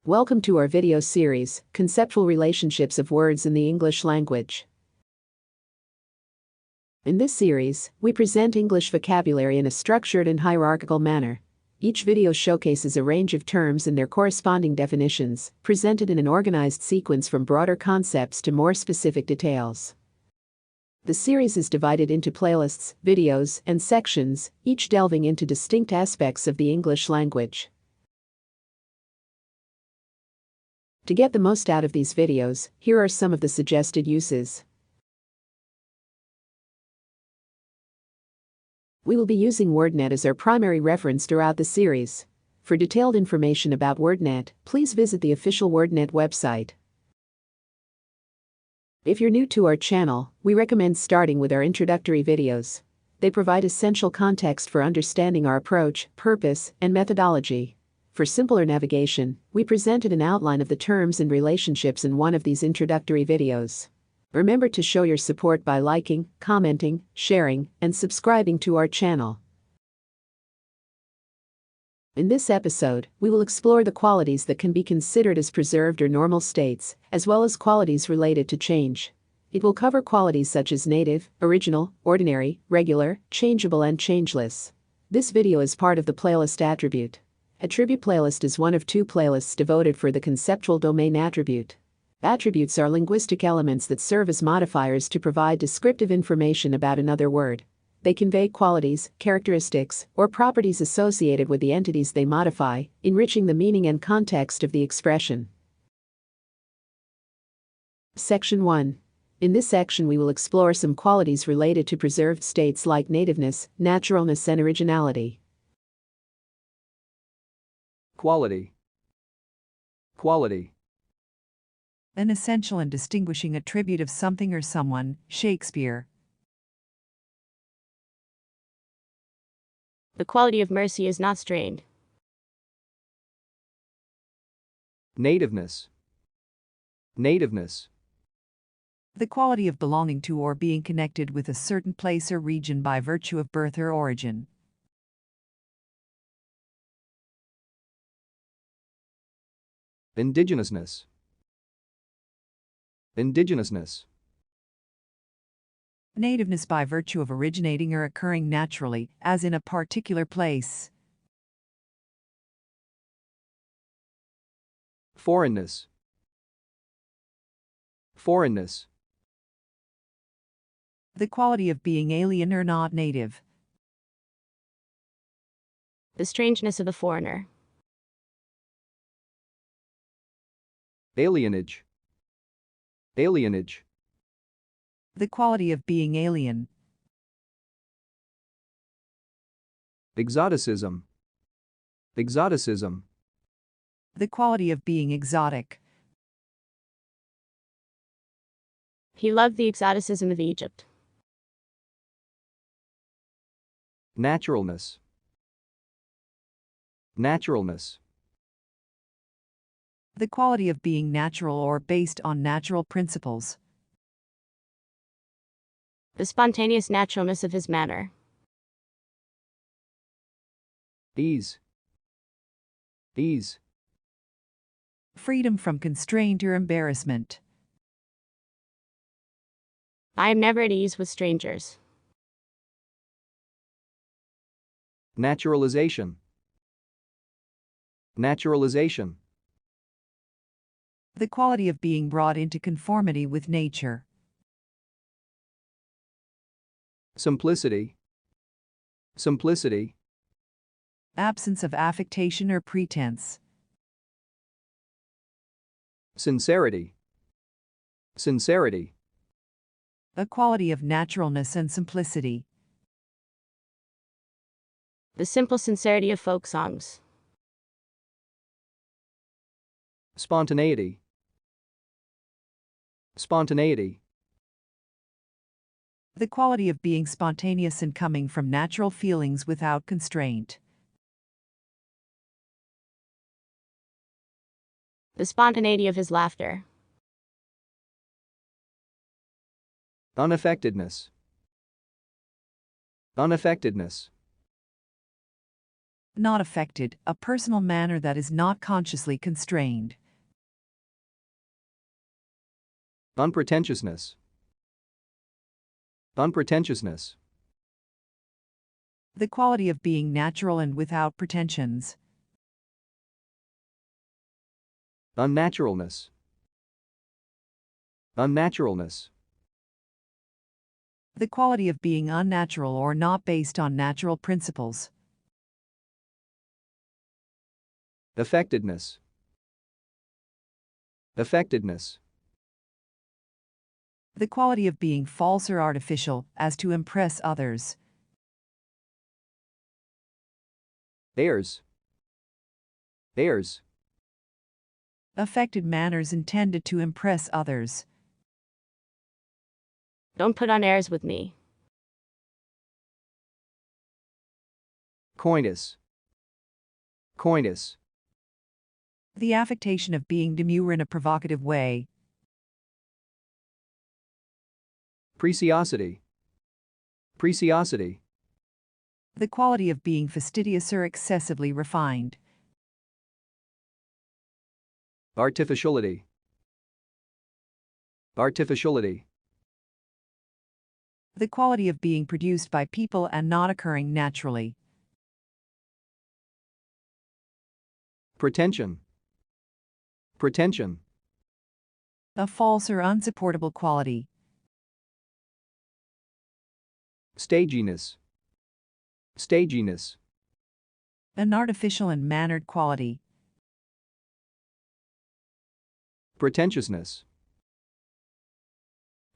Welcome to our video series, Conceptual Relationships of Words in the English Language. In this series, we present English vocabulary in a structured and hierarchical manner. Each video showcases a range of terms and their corresponding definitions, presented in an organized sequence from broader concepts to more specific details. The series is divided into playlists, videos, and sections, each delving into distinct aspects of the English language. To get the most out of these videos, here are some of the suggested uses. We will be using WordNet as our primary reference throughout the series. For detailed information about WordNet, please visit the official WordNet website. If you're new to our channel, we recommend starting with our introductory videos. They provide essential context for understanding our approach, purpose, and methodology. For simpler navigation, we presented an outline of the terms and relationships in one of these introductory videos. Remember to show your support by liking, commenting, sharing, and subscribing to our channel. In this episode, we will explore the qualities that can be considered as preserved or normal states, as well as qualities related to change. It will cover qualities such as native, original, ordinary, regular, changeable, and changeless. This video is part of the playlist attribute. Attribute playlist is one of two playlists devoted for the conceptual domain attribute. Attributes are linguistic elements that serve as modifiers to provide descriptive information about another word. They convey qualities, characteristics, or properties associated with the entities they modify, enriching the meaning and context of the expression. Section 1. In this section we will explore some qualities related to preserved states like nativeness, naturalness, and originality. Quality. Quality. An essential and distinguishing attribute of something or someone, Shakespeare. The quality of mercy is not strained. Nativeness. Nativeness. The quality of belonging to or being connected with a certain place or region by virtue of birth or origin. Indigenousness. Indigenousness. Nativeness by virtue of originating or occurring naturally, as in a particular place. Foreignness. Foreignness. The quality of being alien or not native. The strangeness of the foreigner. Alienage. Alienage. The quality of being alien. Exoticism. Exoticism. The quality of being exotic. He loved the exoticism of Egypt. Naturalness. Naturalness. The quality of being natural or based on natural principles. The spontaneous naturalness of his manner. Ease. Ease. Freedom from constraint or embarrassment. I am never at ease with strangers. Naturalization. Naturalization. The quality of being brought into conformity with nature. Simplicity. Simplicity. Absence of affectation or pretense. Sincerity. Sincerity. A quality of naturalness and simplicity. The simple sincerity of folk songs. Spontaneity. Spontaneity. The quality of being spontaneous and coming from natural feelings without constraint. The spontaneity of his laughter. Unaffectedness. Unaffectedness. Not affected, a personal manner that is not consciously constrained. Unpretentiousness. Unpretentiousness. The quality of being natural and without pretensions. Unnaturalness. Unnaturalness. The quality of being unnatural or not based on natural principles. Affectedness. Affectedness. The quality of being false or artificial, as to impress others. Airs. Airs. Affected manners intended to impress others. Don't put on airs with me. Coyness. Coyness. The affectation of being demure in a provocative way. Preciosity. Preciosity. The quality of being fastidious or excessively refined. Artificiality. Artificiality. The quality of being produced by people and not occurring naturally. Pretension. Pretension. A false or unsupportable quality. Staginess. Staginess. An artificial and mannered quality. Pretentiousness.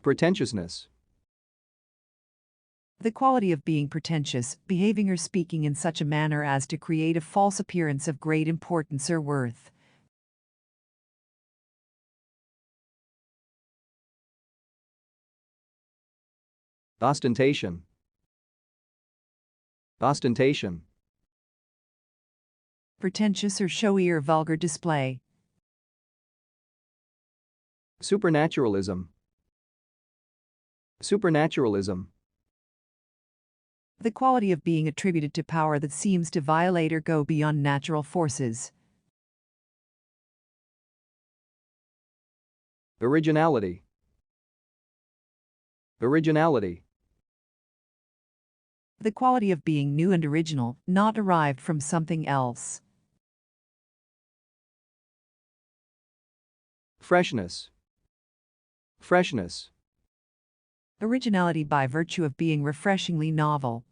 Pretentiousness. The quality of being pretentious, behaving or speaking in such a manner as to create a false appearance of great importance or worth. Ostentation. Ostentation. Pretentious or showy or vulgar display. Supernaturalism. Supernaturalism. The quality of being attributed to power that seems to violate or go beyond natural forces. Originality. Originality. The quality of being new and original, not derived from something else. Freshness. Freshness. Originality by virtue of being refreshingly novel.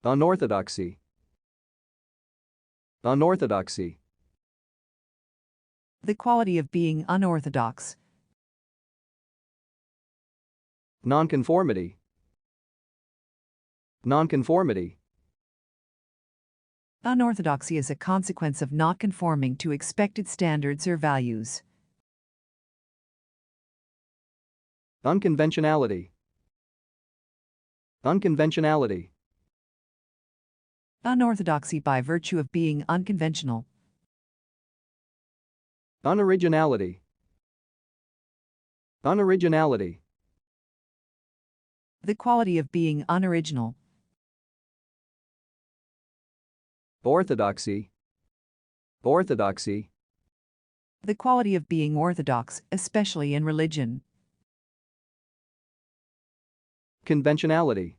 Unorthodoxy. Unorthodoxy. The quality of being unorthodox. Nonconformity. Nonconformity. Unorthodoxy is a consequence of not conforming to expected standards or values. Unconventionality. Unconventionality. Unorthodoxy by virtue of being unconventional. Unoriginality. Unoriginality. The quality of being unoriginal. Orthodoxy. Orthodoxy. The quality of being orthodox, especially in religion. Conventionality.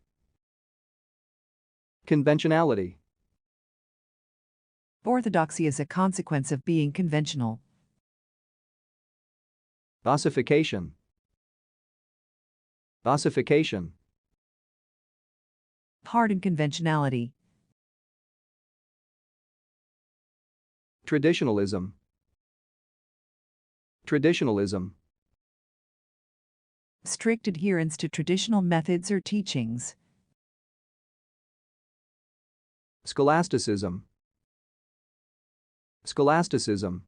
Conventionality. Orthodoxy is a consequence of being conventional. Ossification. Ossification. Hard in conventionality. Traditionalism. Traditionalism. Strict adherence to traditional methods or teachings. Scholasticism. Scholasticism.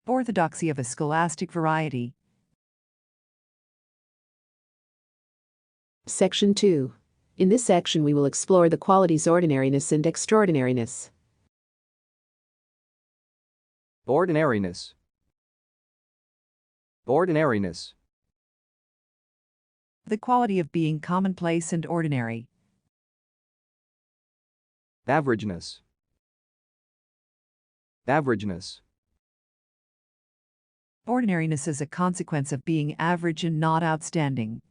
Orthodoxy of a scholastic variety. Section 2. In this section we will explore the qualities ordinariness and extraordinariness. Ordinariness. Ordinariness. The quality of being commonplace and ordinary. Averageness. Averageness. Ordinariness is a consequence of being average and not outstanding.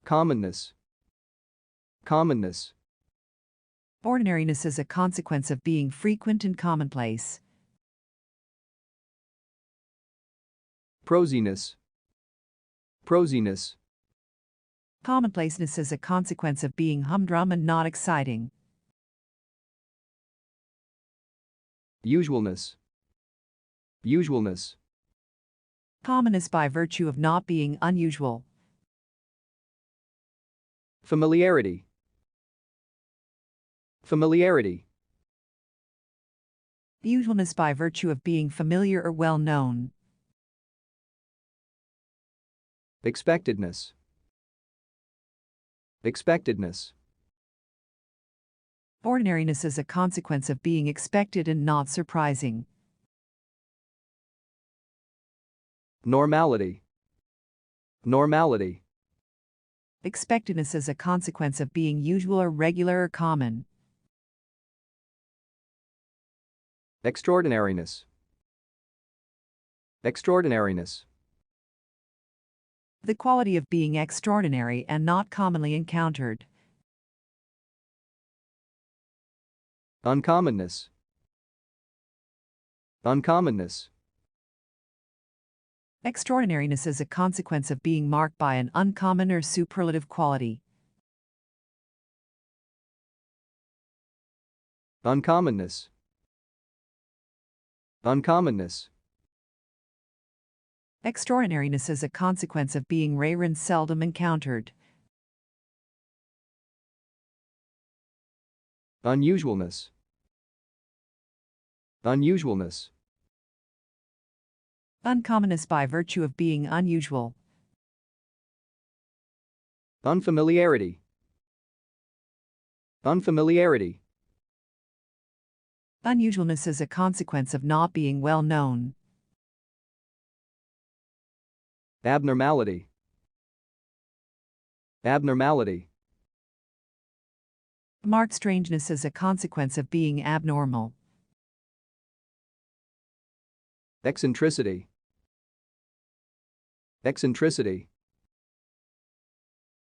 Commonness. Commonness. Ordinariness is a consequence of being frequent and commonplace. Prosiness. Prosiness. Commonplaceness is a consequence of being humdrum and not exciting. Usualness. Usualness. Commonness by virtue of not being unusual. Familiarity. Familiarity. Usualness by virtue of being familiar or well known. Expectedness. Expectedness. Ordinariness is a consequence of being expected and not surprising. Normality. Normality. Expectedness is a consequence of being usual or regular or common. Extraordinariness. Extraordinariness. The quality of being extraordinary and not commonly encountered. Uncommonness. Uncommonness. Extraordinariness is a consequence of being marked by an uncommon or superlative quality. Uncommonness. Uncommonness. Extraordinariness is a consequence of being rare and seldom encountered. Unusualness. Unusualness. Uncommonness by virtue of being unusual. Unfamiliarity. Unfamiliarity. Unusualness is a consequence of not being well known. Abnormality. Abnormality. Marked strangeness is a consequence of being abnormal. Eccentricity. Eccentricity.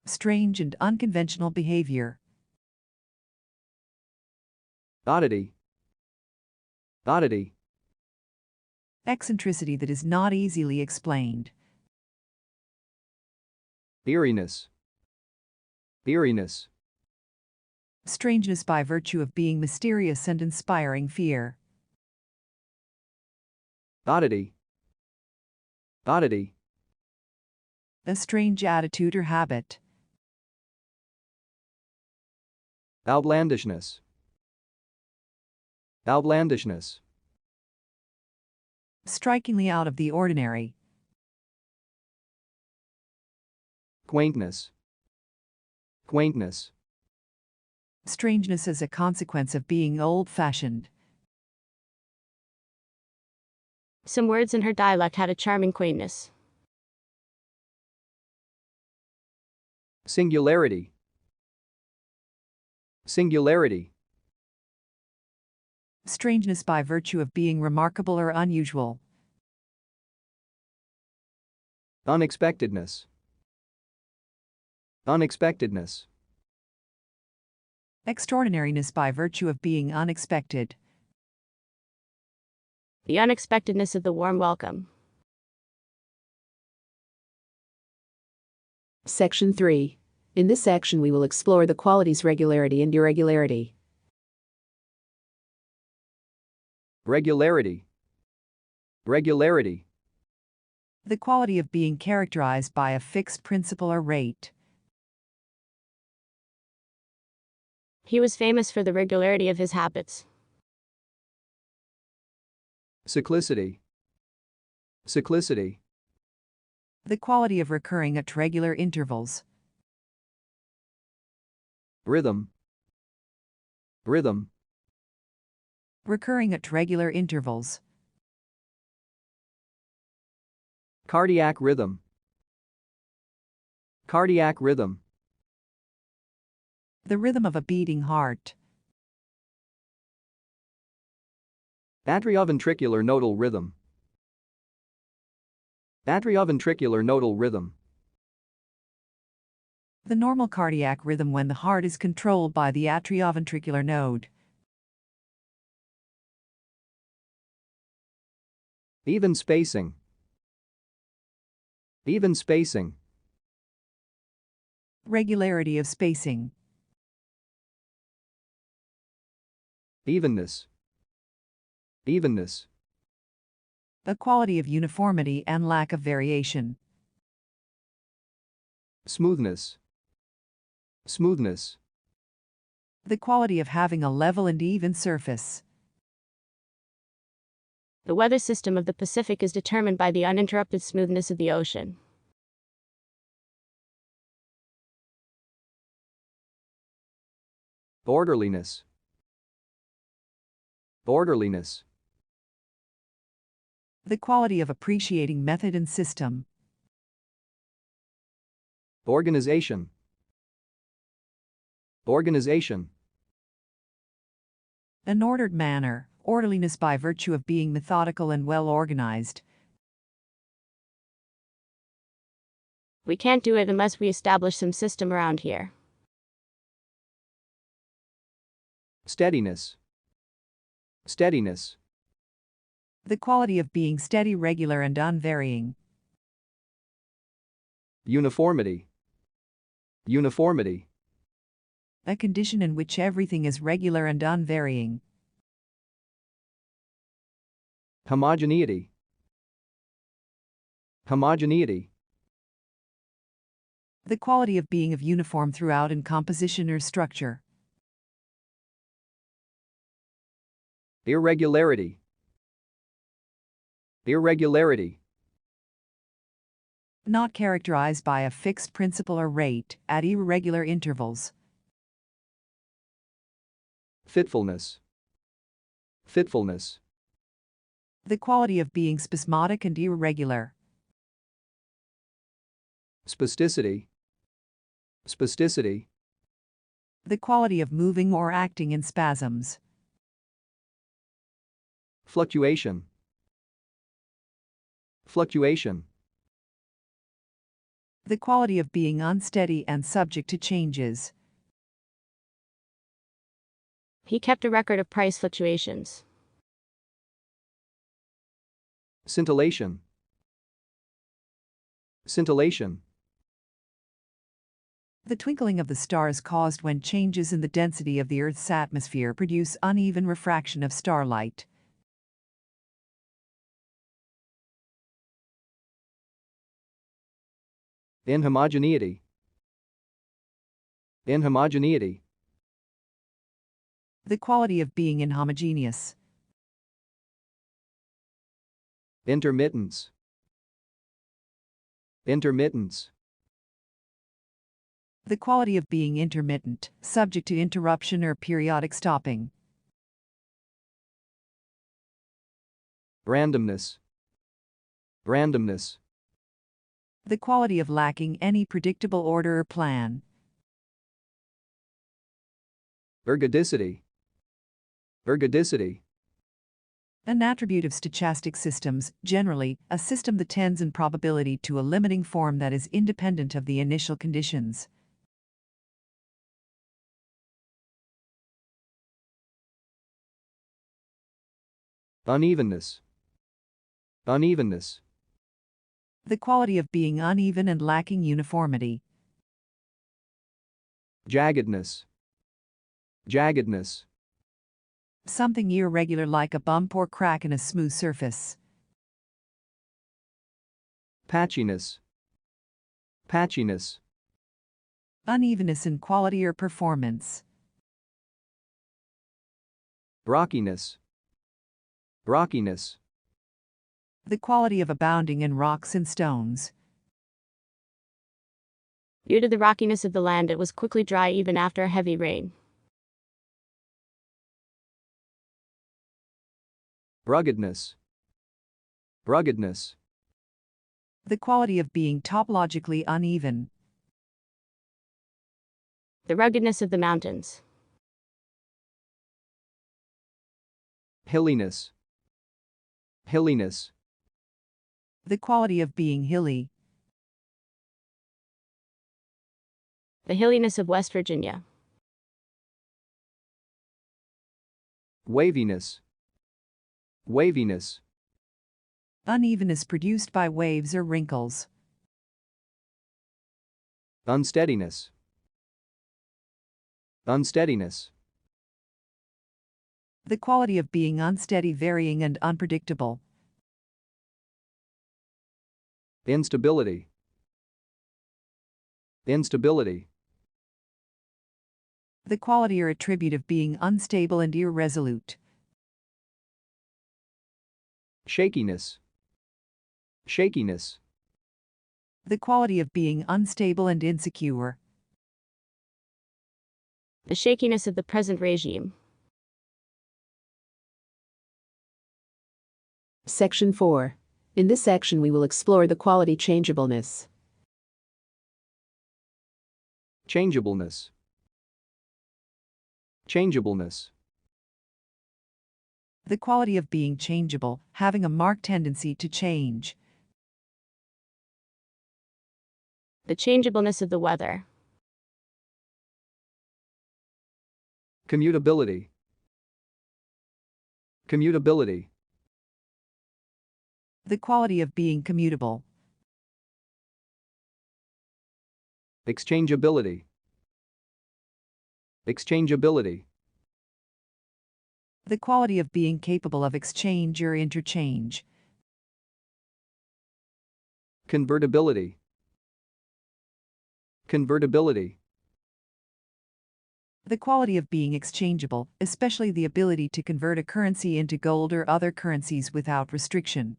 Strange and unconventional behavior. Oddity. Oddity. Eccentricity that is not easily explained. Eeriness. Eeriness. Strangeness by virtue of being mysterious and inspiring fear. Oddity. Oddity. A strange attitude or habit. Outlandishness. Outlandishness. Strikingly out of the ordinary. Quaintness. Quaintness. Strangeness is a consequence of being old-fashioned. Some words in her dialect had a charming quaintness. Singularity. Singularity. Strangeness by virtue of being remarkable or unusual. Unexpectedness. Unexpectedness. Extraordinariness by virtue of being unexpected. The unexpectedness of the warm welcome. Section 3. In this section we will explore the qualities regularity and irregularity. Regularity. Regularity. The quality of being characterized by a fixed principle or rate. He was famous for the regularity of his habits. Cyclicity. Cyclicity. The quality of recurring at regular intervals. Rhythm. Rhythm. Recurring at regular intervals. Cardiac rhythm. Cardiac rhythm. The rhythm of a beating heart. Atrioventricular nodal rhythm. Atrioventricular nodal rhythm. The normal cardiac rhythm when the heart is controlled by the atrioventricular node. Even spacing. Even spacing. Regularity of spacing. Evenness. Evenness. The quality of uniformity and lack of variation. Smoothness. Smoothness. The quality of having a level and even surface. The weather system of the Pacific is determined by the uninterrupted smoothness of the ocean. Orderliness. Orderliness. The quality of appreciating method and system. Organization. Organization. An ordered manner, orderliness by virtue of being methodical and well organized. We can't do it unless we establish some system around here. Steadiness. Steadiness. The quality of being steady, regular, and unvarying. Uniformity. Uniformity. A condition in which everything is regular and unvarying. Homogeneity. Homogeneity. The quality of being of uniform throughout in composition or structure. Irregularity. Irregularity. Not characterized by a fixed principle or rate, at irregular intervals. Fitfulness. Fitfulness. The quality of being spasmodic and irregular. Spasticity. Spasticity. The quality of moving or acting in spasms. Fluctuation. Fluctuation. The quality of being unsteady and subject to changes. He kept a record of price fluctuations. Scintillation. Scintillation. The twinkling of the stars caused when changes in the density of the Earth's atmosphere produce uneven refraction of starlight. Inhomogeneity. Inhomogeneity. The quality of being inhomogeneous. Intermittence. Intermittence. The quality of being intermittent, subject to interruption or periodic stopping. Randomness. Randomness. The quality of lacking any predictable order or plan. Ergodicity. Ergodicity. An attribute of stochastic systems, generally, a system that tends in probability to a limiting form that is independent of the initial conditions. Unevenness. Unevenness. The quality of being uneven and lacking uniformity. Jaggedness. Jaggedness. Something irregular like a bump or crack in a smooth surface. Patchiness. Patchiness. Unevenness in quality or performance. Rockiness. Rockiness. The quality of abounding in rocks and stones. Due to the rockiness of the land, it was quickly dry even after a heavy rain. Ruggedness. Ruggedness. The quality of being topologically uneven. The ruggedness of the mountains. Hilliness. Hilliness. The quality of being hilly. The hilliness of West Virginia. Waviness. Waviness. Unevenness produced by waves or wrinkles. Unsteadiness. Unsteadiness. The quality of being unsteady, varying, and unpredictable. Instability. Instability. The quality or attribute of being unstable and irresolute. Shakiness. Shakiness. The quality of being unstable and insecure. The shakiness of the present regime. Section 4. In this section we will explore the quality changeableness. Changeableness. Changeableness. The quality of being changeable, having a marked tendency to change. The changeableness of the weather. Commutability. Commutability. The quality of being commutable. Exchangeability. Exchangeability. The quality of being capable of exchange or interchange. Convertibility. Convertibility. The quality of being exchangeable, especially the ability to convert a currency into gold or other currencies without restriction.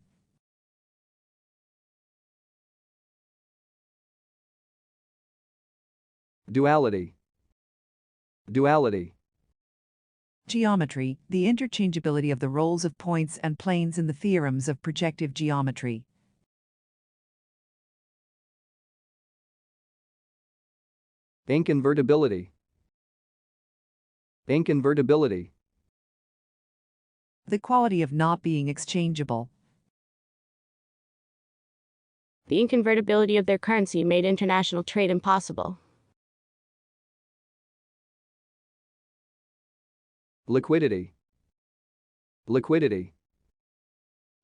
Duality. Duality. Geometry, the interchangeability of the roles of points and planes in the theorems of projective geometry. Inconvertibility. Inconvertibility. The quality of not being exchangeable. The inconvertibility of their currency made international trade impossible. Liquidity. Liquidity.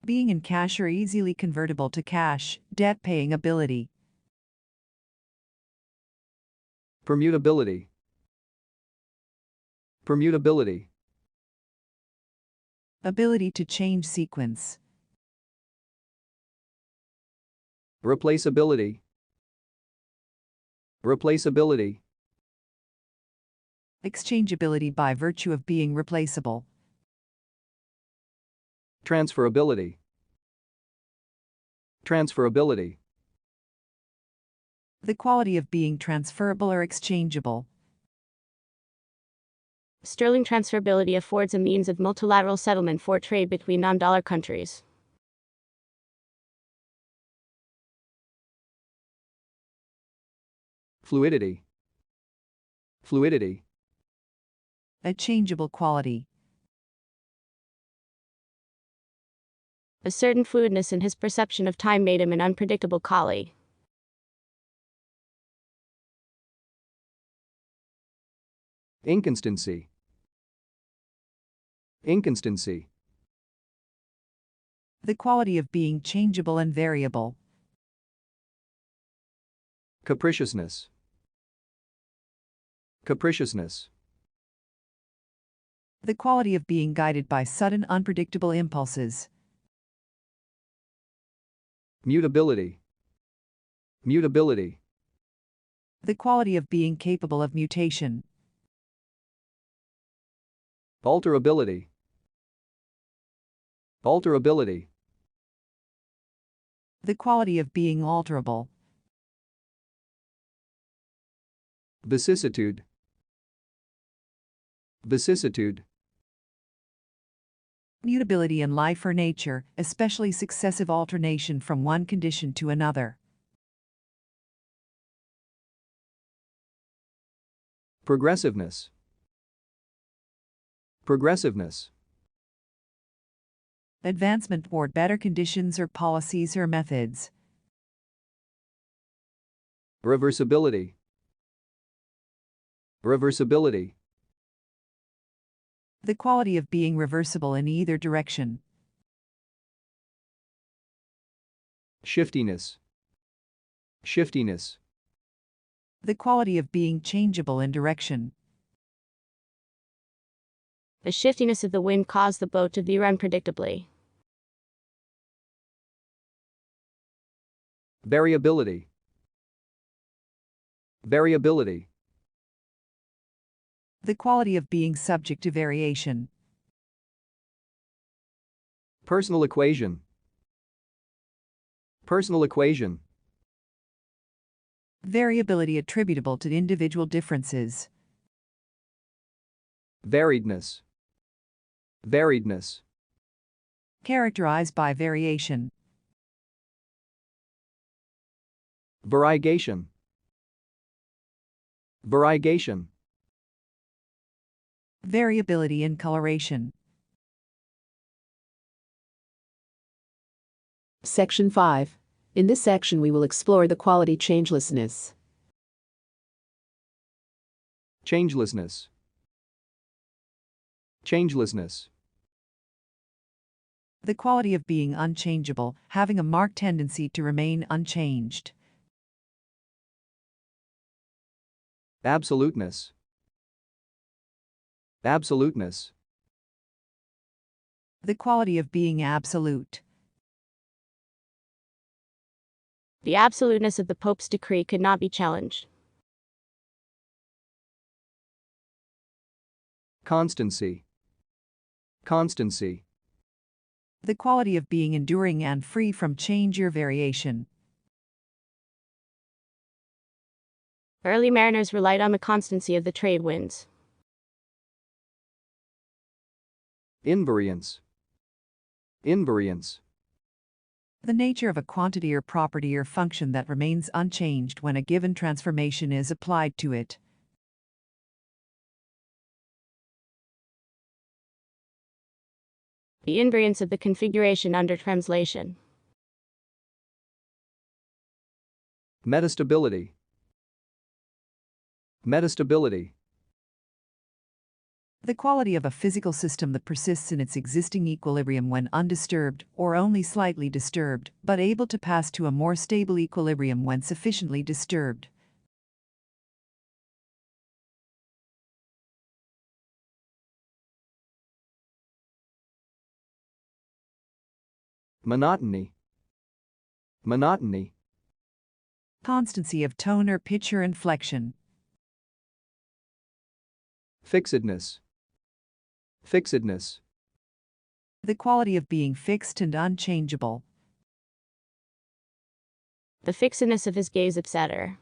Being in cash or easily convertible to cash, debt-paying ability. Permutability. Permutability. Ability to change sequence. Replaceability. Replaceability. Exchangeability by virtue of being replaceable. Transferability. Transferability. The quality of being transferable or exchangeable. Sterling transferability affords a means of multilateral settlement for trade between non-dollar countries. Fluidity. Fluidity. A changeable quality. A certain fluidness in his perception of time made him an unpredictable colleague. Inconstancy. Inconstancy. The quality of being changeable and variable. Capriciousness. Capriciousness. The quality of being guided by sudden unpredictable impulses. Mutability. Mutability. The quality of being capable of mutation. Alterability. Alterability. The quality of being alterable. Vicissitude. Vicissitude. Mutability in life or nature, especially successive alternation from one condition to another. Progressiveness. Progressiveness. Advancement toward better conditions or policies or methods. Reversibility. Reversibility. The quality of being reversible in either direction. Shiftiness. Shiftiness. The quality of being changeable in direction. The shiftiness of the wind caused the boat to veer unpredictably. Variability. Variability. The quality of being subject to variation. Personal equation. Personal equation. Variability attributable to individual differences. Variedness. Variedness. Characterized by variation. Variegation. Variegation. Variability in coloration. Section 5. In this section we will explore the quality changelessness. Changelessness. Changelessness. The quality of being unchangeable, having a marked tendency to remain unchanged. Absoluteness. Absoluteness. The quality of being absolute. The absoluteness of the Pope's decree could not be challenged. Constancy. Constancy. The quality of being enduring and free from change or variation. Early mariners relied on the constancy of the trade winds. Invariance. Invariance. The nature of a quantity or property or function that remains unchanged when a given transformation is applied to it. The invariance of the configuration under translation. Metastability. Metastability. The quality of a physical system that persists in its existing equilibrium when undisturbed or only slightly disturbed, but able to pass to a more stable equilibrium when sufficiently disturbed. Monotony. Monotony. Constancy of tone or pitch or inflection. Fixedness. Fixedness. The quality of being fixed and unchangeable. The fixedness of his gaze, etc.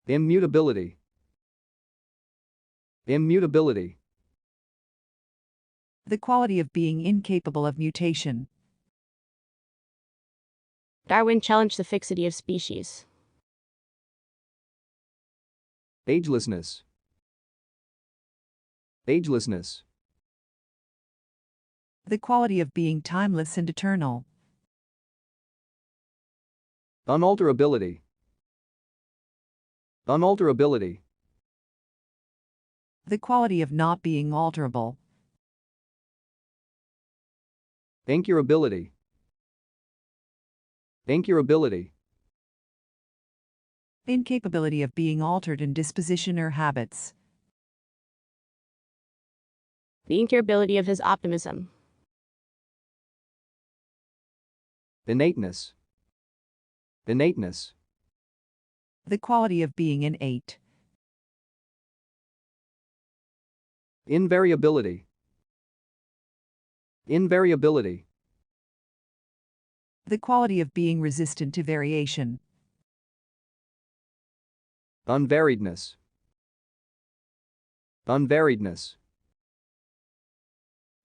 Immutability. Immutability. The quality of being incapable of mutation. Darwin challenged the fixity of species. Agelessness. Agelessness. The quality of being timeless and eternal. Unalterability. Unalterability. The quality of not being alterable. Incurability. Incurability. Incapability of being altered in disposition or habits. The incurability of his optimism. Innateness. Innateness. The quality of being innate. Invariability. Invariability. The quality of being resistant to variation. Unvariedness. Unvariedness.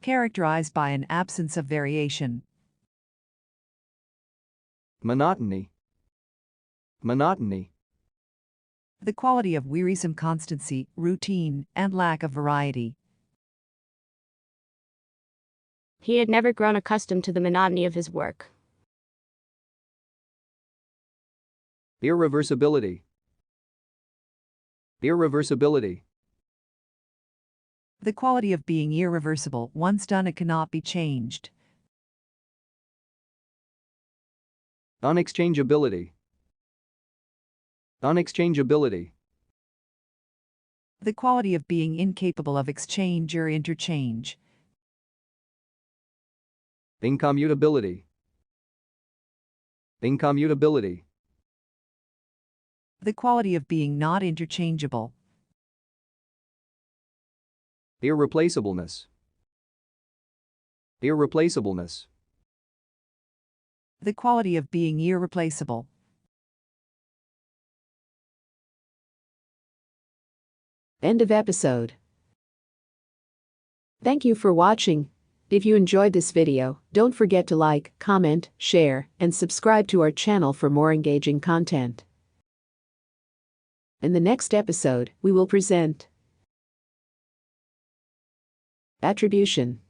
Characterized by an absence of variation. Monotony. Monotony. The quality of wearisome constancy, routine, and lack of variety. He had never grown accustomed to the monotony of his work. Irreversibility. Irreversibility. The quality of being irreversible. Once done, it cannot be changed. Unexchangeability. Unexchangeability. The quality of being incapable of exchange or interchange. Incommutability. Incommutability. The quality of being not interchangeable. Irreplaceableness. Irreplaceableness. The quality of being irreplaceable. End of episode. Thank you for watching. If you enjoyed this video, don't forget to like, comment, share, and subscribe to our channel for more engaging content. In the next episode, we will present attribution.